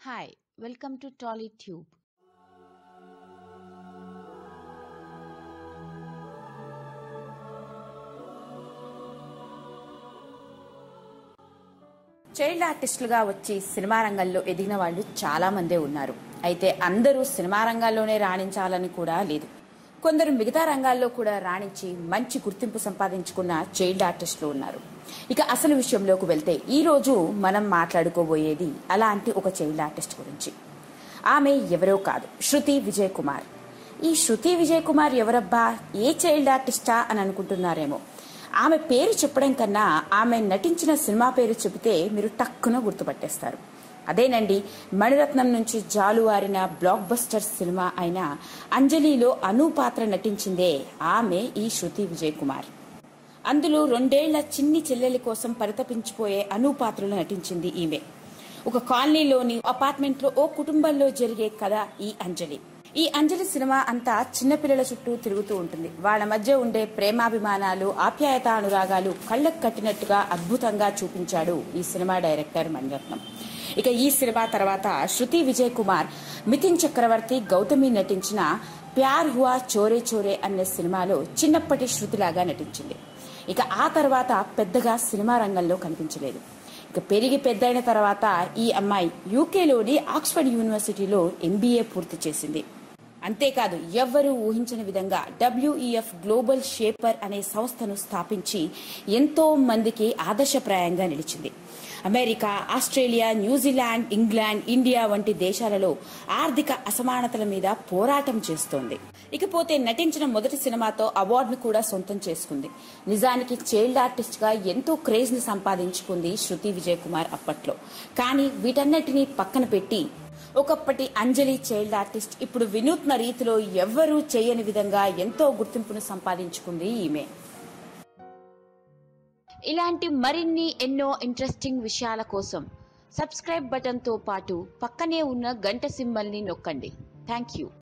Hi, welcome to TollyTube. Child ఆర్టిస్టులుగా వచ్చి సినిమా రంగంలో ఎదిగిన వాళ్ళు చాలా మందే ఉన్నారు. అయితే అందరూ సినిమా రంగాల్లోనే రాణించాలని కూడా లేదు. కొందరు మిగతా రంగాల్లో కూడా రాణించి మంచి గుర్తింపు సంపాదించుకున్న చైల్డ్ ఆర్టిస్టులు ఉన్నారు. ఇక అసలు విషయంలోకి వెళ్తే ఈ రోజు మనం మాట్లాడుకోబోయేది అలాంటి ఒక చైల్డ్ ఆర్టిస్ట్ గురించి. ఆమె ఎవరో కాదు, శృతి విజయ్ కుమార్. ఈ శృతి విజయ్ కుమార్ ఎవరబ్బా, ఏ చైల్డ్ ఆర్టిస్టా అని అనుకుంటున్నారేమో. ఆమె పేరు చెప్పడం కన్నా ఆమె నటించిన సినిమా పేరు చెబితే మీరు టక్కున గుర్తుపట్టేస్తారు. అదేనండి, మణిరత్నం నుంచి జాలువారిన బ్లాక్ బస్టర్ సినిమా అయిన అంజలిలో అను పాత్ర నటించిందే ఆమె ఈ శృతి విజయ్ కుమార్. అందులో 2 ఏళ్ల చిన్ని చెల్లెలి కోసం పరితపించిపోయే అను పాత్రలో నటించింది ఈమె. ఒక కాలనీలోని అపార్ట్మెంట్ లో ఓ కుటుంబంలో జరిగే కథ ఈ అంజలి. ఈ అంజలి సినిమా అంతా చిన్నపిల్లల చుట్టూ తిరుగుతూ ఉంటుంది. వాళ్ళ మధ్య ఉండే ప్రేమాభిమానాలు, ఆప్యాయత, అనురాగాలు కళ్ళకు కట్టినట్టుగా అద్భుతంగా చూపించాడు ఈ సినిమా డైరెక్టర్ మణిరత్నం. ఇక ఈ సినిమా తర్వాత శృతి విజయ్ కుమార్ మిథున్ చక్రవర్తి, గౌతమి నటించిన ప్యార్ హువా చోరే చోరే అనే సినిమాలో చిన్నప్పటి శృతిలాగా నటించింది. ఇక ఆ తర్వాత పెద్దగా సినిమా రంగంలో కనిపించలేదు. ఇక పెరిగి పెద్దయిన తర్వాత ఈ అమ్మాయి యూకేలోని ఆక్స్ఫర్డ్ యూనివర్సిటీలో MBA పూర్తి చేసింది. అంతేకాదు, ఎవ్వరూ ఊహించని విధంగా WEF గ్లోబల్ షేపర్ అనే సంస్థను స్థాపించి ఎంతో మందికి ఆదర్శప్రాయంగా నిలిచింది. America, Australia, New Zealand, England, India వంటి దేశాలలో ఆర్థిక అసమానతల మీద పోరాటం చేస్తోంది. ఇకపోతే నటించిన మొదటి సినిమాతో అవార్డును కూడా సొంతం చేసుకుంది. నిజానికి చైల్డ్ ఆర్టిస్ట్ గా ఎంతో క్రేజ్ ని సంపాదించుకుంది శృతి విజయ్ కుమార్ అప్పట్లో. కానీ వీటన్నిటినీ పక్కన పెట్టి ఒకప్పటి అంజలి చైల్డ్ ఆర్టిస్ట్ ఇప్పుడు వినూత్న రీతిలో ఎవ్వరూ చేయని విధంగా ఎంతో గుర్తింపును సంపాదించుకుంది ఈమె. ఇలాంటి మరిన్ని ఎన్నో ఇంట్రెస్టింగ్ విషయాల కోసం సబ్స్క్రైబ్ బటన్ తో పాటు పక్కనే ఉన్న గంట సింబల్ ని నొక్కండి. Thank you.